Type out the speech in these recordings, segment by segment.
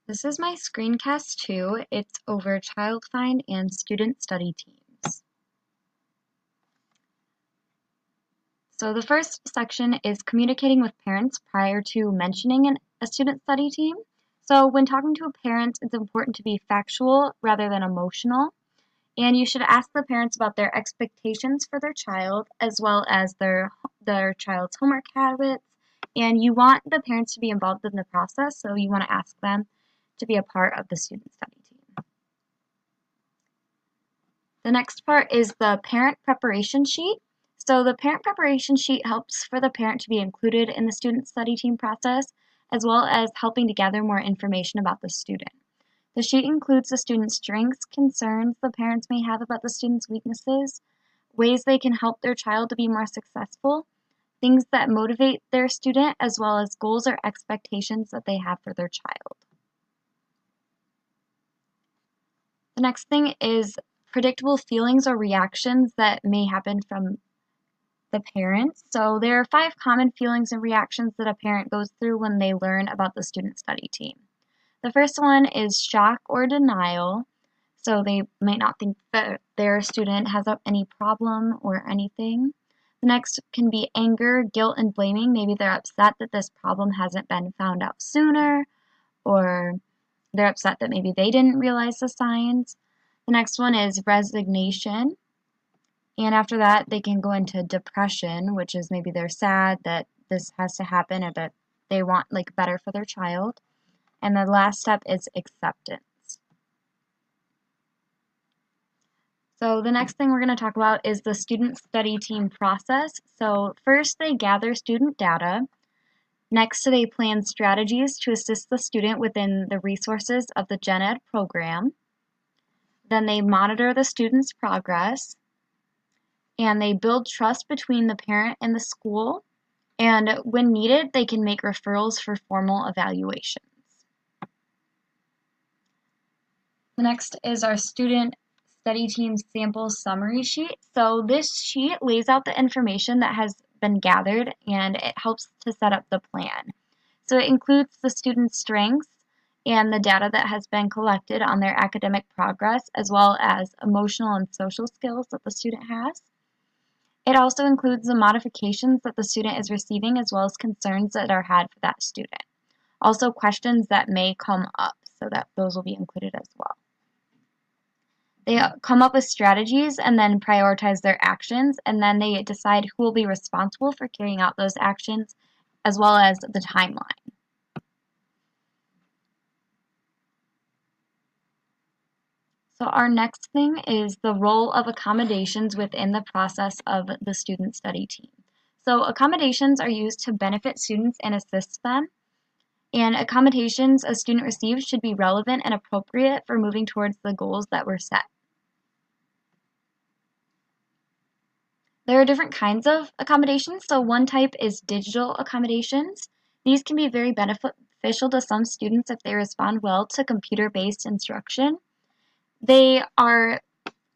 This is my screencast too. It's over child find and student study teams. So the first section is communicating with parents prior to mentioning a student study team. So when talking to a parent, it's important to be factual rather than emotional. And you should ask the parents about their expectations for their child as well as their child's homework habits. And you want the parents to be involved in the process, so you want to ask them to be a part of the student study team. The next part is the parent preparation sheet. So the parent preparation sheet helps for the parent to be included in the student study team process, as well as helping to gather more information about the student. The sheet includes the student's strengths, concerns the parents may have about the student's weaknesses, ways they can help their child to be more successful, things that motivate their student, as well as goals or expectations that they have for their child. The next thing is predictable feelings or reactions that may happen from the parents. So there are 5 common feelings and reactions that a parent goes through when they learn about the student study team. The first one is shock or denial. So they might not think that their student has any problem or anything. The next can be anger, guilt, and blaming. Maybe they're upset that this problem hasn't been found out sooner, or they're upset that maybe they didn't realize the signs. The next one is resignation. And after that, they can go into depression, which is maybe they're sad that this has to happen or that they want better for their child. And the last step is acceptance. So the next thing we're going to talk about is the student study team process. So first they gather student data. Next they plan strategies to assist the student within the resources of the Gen Ed program. Then they monitor the student's progress. And they build trust between the parent and the school. And when needed, they can make referrals for formal evaluations. The next is our student study team sample summary sheet. So this sheet lays out the information that has been gathered and it helps to set up the plan. So it includes the student's strengths and the data that has been collected on their academic progress, as well as emotional and social skills that the student has. It also includes the modifications that the student is receiving, as well as concerns that are had for that student. Also questions that may come up, so that those will be included as well. They come up with strategies and then prioritize their actions, and then they decide who will be responsible for carrying out those actions, as well as the timeline. So our next thing is the role of accommodations within the process of the student study team. So accommodations are used to benefit students and assist them. And accommodations a student receives should be relevant and appropriate for moving towards the goals that were set. There are different kinds of accommodations. So one type is digital accommodations. These can be very beneficial to some students if they respond well to computer-based instruction. They are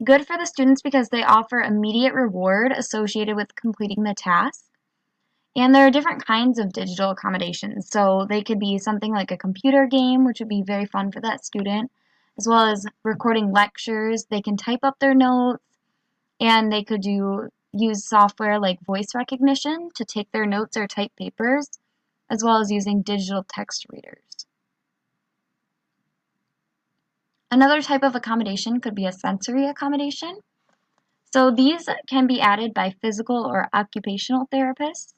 good for the students because they offer immediate reward associated with completing the task. And there are different kinds of digital accommodations. So they could be something like a computer game, which would be very fun for that student, as well as recording lectures. They can type up their notes, and they could use software like voice recognition to take their notes or type papers, as well as using digital text readers. Another type of accommodation could be a sensory accommodation. So these can be added by physical or occupational therapists,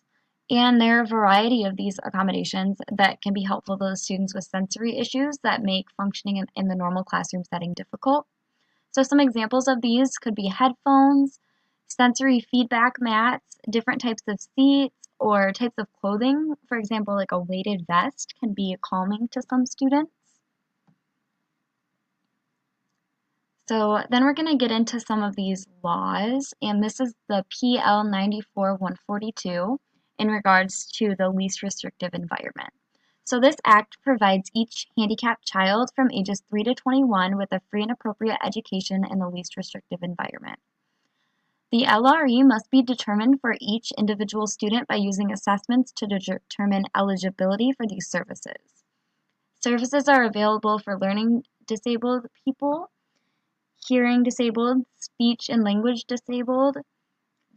and there are a variety of these accommodations that can be helpful to the students with sensory issues that make functioning in the normal classroom setting difficult. So some examples of these could be headphones, sensory feedback mats, different types of seats, or types of clothing. For example, like a weighted vest can be calming to some students. So then we're going to get into some of these laws, and this is the PL 94-142 in regards to the least restrictive environment. So this act provides each handicapped child from ages 3 to 21 with a free and appropriate education in the least restrictive environment. The LRE must be determined for each individual student by using assessments to determine eligibility for these services. Services are available for learning disabled people, hearing disabled, speech and language disabled,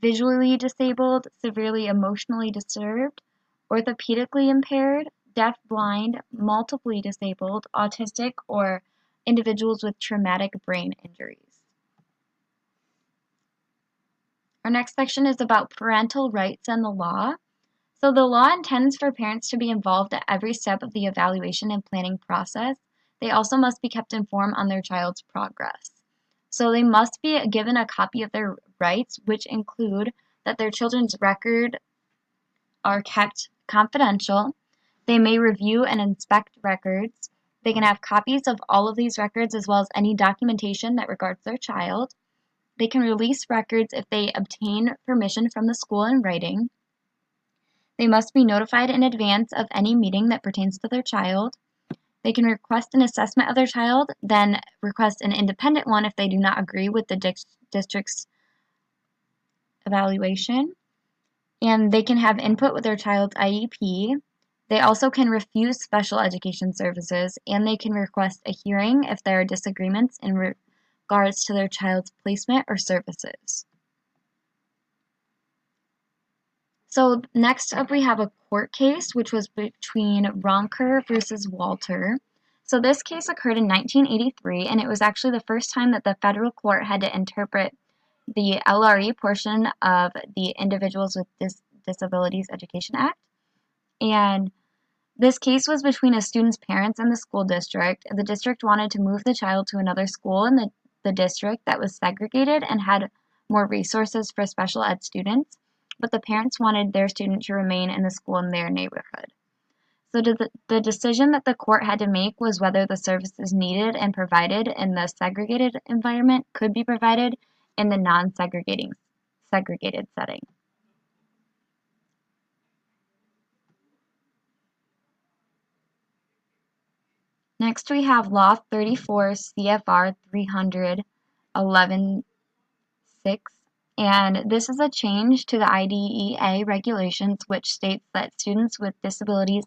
visually disabled, severely emotionally disturbed, orthopedically impaired, deaf, blind, multiply disabled, autistic, or individuals with traumatic brain injuries. Our next section is about parental rights and the law. So the law intends for parents to be involved at every step of the evaluation and planning process. They also must be kept informed on their child's progress. So they must be given a copy of their rights, which include that their children's records are kept confidential. They may review and inspect records. They can have copies of all of these records as well as any documentation that regards their child. They can release records if they obtain permission from the school in writing. They must be notified in advance of any meeting that pertains to their child. They can request an assessment of their child, then request an independent one if they do not agree with the district's evaluation. And they can have input with their child's IEP. They also can refuse special education services, and they can request a hearing if there are disagreements in regards to their child's placement or services. So next up we have a court case, which was between Ronker versus Walter. So this case occurred in 1983, and it was actually the first time that the federal court had to interpret the LRE portion of the Individuals with Disabilities Education Act. And this case was between a student's parents and the school district. The district wanted to move the child to another school in the district that was segregated and had more resources for special ed students, but the parents wanted their student to remain in the school in their neighborhood. So the decision that the court had to make was whether the services needed and provided in the segregated environment could be provided in the segregated setting. Next, we have Law 34 CFR 311.6, and this is a change to the IDEA regulations, which states that students with disabilities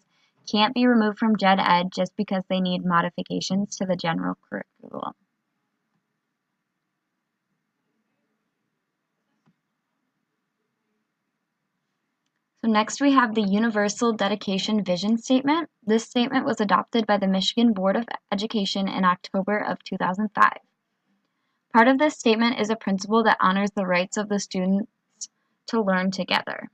can't be removed from gen ed just because they need modifications to the general curriculum. So next we have the Universal Dedication Vision Statement. This statement was adopted by the Michigan Board of Education in October of 2005. Part of this statement is a principle that honors the rights of the students to learn together.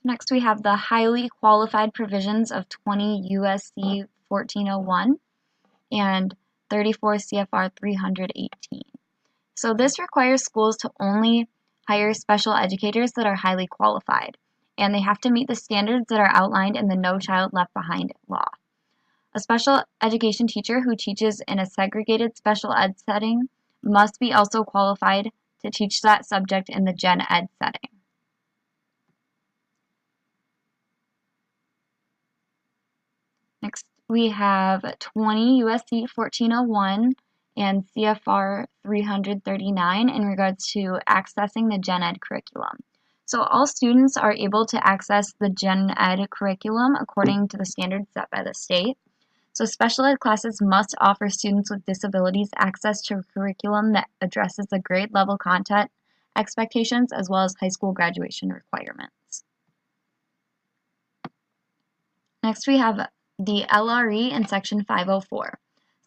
Next we have the highly qualified provisions of 20 U.S.C. 1401 and 34 CFR 318. So this requires schools to only hire special educators that are highly qualified, and they have to meet the standards that are outlined in the No Child Left Behind law. A special education teacher who teaches in a segregated special ed setting must be also qualified to teach that subject in the gen ed setting. Next, we have 20 U.S.C. 1401 and CFR 339 in regards to accessing the gen ed curriculum. So all students are able to access the gen ed curriculum according to the standards set by the state. So special ed classes must offer students with disabilities access to a curriculum that addresses the grade level content expectations as well as high school graduation requirements. Next we have the LRE in Section 504.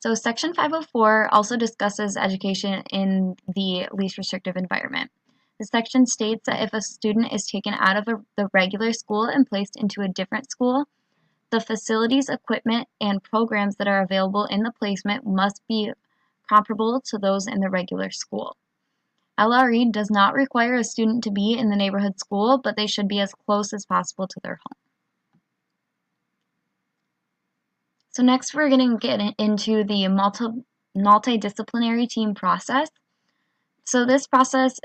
So Section 504 also discusses education in the least restrictive environment. The section states that if a student is taken out of the regular school and placed into a different school, the facilities, equipment, and programs that are available in the placement must be comparable to those in the regular school. LRE does not require a student to be in the neighborhood school, but they should be as close as possible to their home. So next we're going to get into the multidisciplinary team process. So this process,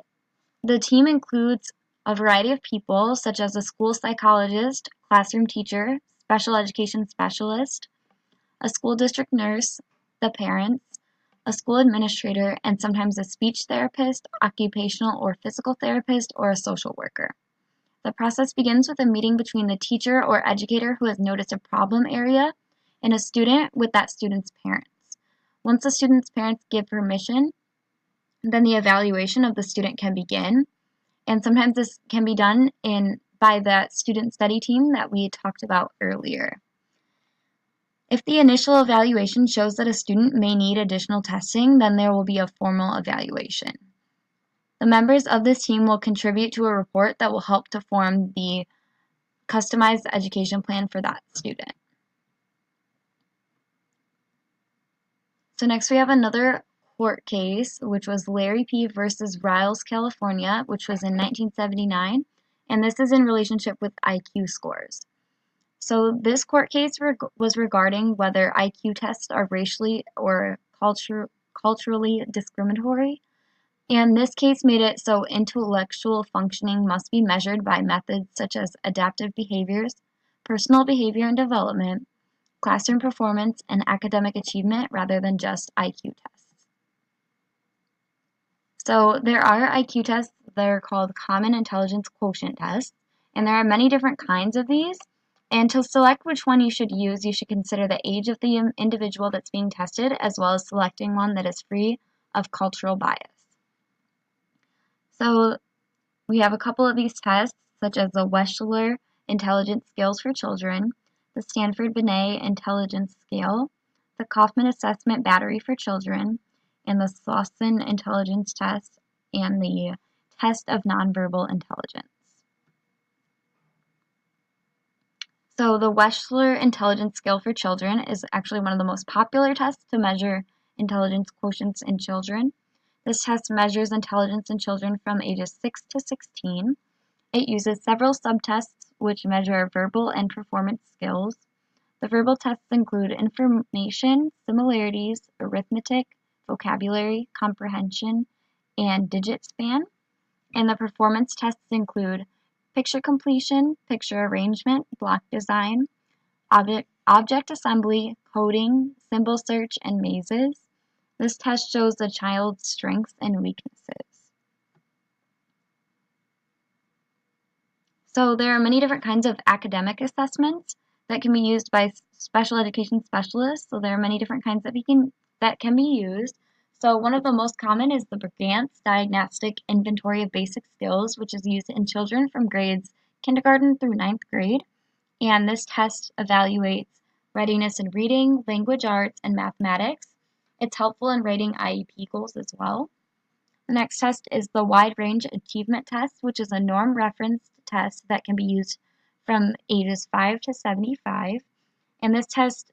the team includes a variety of people such as a school psychologist, classroom teacher, special education specialist, a school district nurse, the parents, a school administrator, and sometimes a speech therapist, occupational or physical therapist, or a social worker. The process begins with a meeting between the teacher or educator who has noticed a problem area and a student with that student's parents. Once the student's parents give permission, then the evaluation of the student can begin. And sometimes this can be done by that student study team that we talked about earlier. If the initial evaluation shows that a student may need additional testing, then there will be a formal evaluation. The members of this team will contribute to a report that will help to form the customized education plan for that student. So next we have another court case, which was Larry P. versus Riles, California, which was in 1979, and this is in relationship with IQ scores. So this court case was regarding whether IQ tests are racially or culturally discriminatory, and this case made it so intellectual functioning must be measured by methods such as adaptive behaviors, personal behavior and development, classroom performance, and academic achievement rather than just IQ tests. So there are IQ tests that are called Common Intelligence Quotient tests, and there are many different kinds of these. And to select which one you should use, you should consider the age of the individual that's being tested, as well as selecting one that is free of cultural bias. So we have a couple of these tests, such as the Wechsler Intelligence Scales for Children, the Stanford-Binet Intelligence Scale, the Kaufman Assessment Battery for Children, and the Slauson Intelligence Test, and the Test of Nonverbal Intelligence. So the Wechsler Intelligence Scale for Children is actually one of the most popular tests to measure intelligence quotients in children. This test measures intelligence in children from ages 6 to 16. It uses several subtests which measure verbal and performance skills. The verbal tests include information, similarities, arithmetic, vocabulary, comprehension, and digit span. And the performance tests include picture completion, picture arrangement, block design, object assembly, coding, symbol search, and mazes. This test shows the child's strengths and weaknesses. So there are many different kinds of academic assessments that can be used by special education specialists. So there are many different kinds that can be used. So one of the most common is the Brigance Diagnostic Inventory of Basic Skills, which is used in children from grades kindergarten through 9th grade. And this test evaluates readiness in reading, language arts, and mathematics. It's helpful in writing IEP goals as well. The next test is the Wide Range Achievement Test, which is a norm-referenced test that can be used from ages 5 to 75. And this test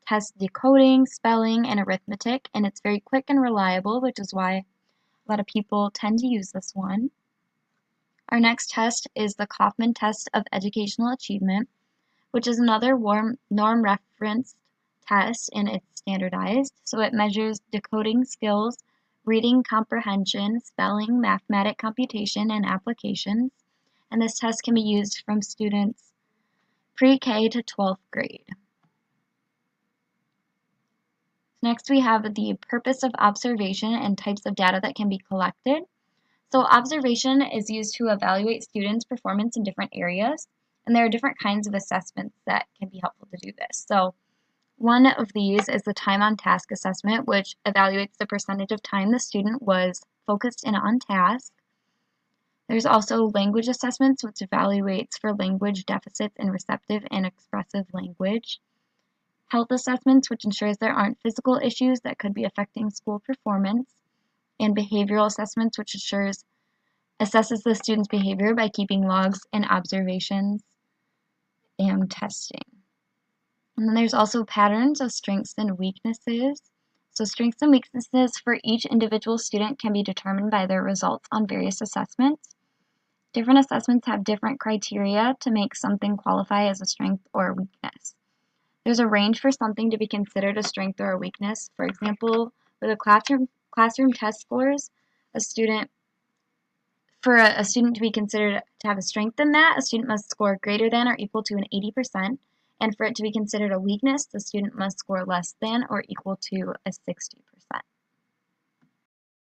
tests decoding, spelling, and arithmetic, and it's very quick and reliable, which is why a lot of people tend to use this one. Our next test is the Kaufman Test of Educational Achievement, which is another norm-referenced test, and it's standardized. So it measures decoding skills, reading comprehension, spelling, mathematic computation, and applications. And this test can be used from students pre-K to 12th grade. Next, we have the purpose of observation and types of data that can be collected. So observation is used to evaluate students' performance in different areas, and there are different kinds of assessments that can be helpful to do this. So one of these is the time on task assessment, which evaluates the percentage of time the student was focused and on task. There's also language assessments, which evaluates for language deficits in receptive and expressive language. Health assessments, which ensures there aren't physical issues that could be affecting school performance. And behavioral assessments, which assesses the student's behavior by keeping logs and observations and testing. And then there's also patterns of strengths and weaknesses. So strengths and weaknesses for each individual student can be determined by their results on various assessments. Different assessments have different criteria to make something qualify as a strength or a weakness. There's a range for something to be considered a strength or a weakness. For example, with a classroom test scores, for a student to be considered to have a strength in that, a student must score greater than or equal to an 80%, and for it to be considered a weakness, the student must score less than or equal to a 60%.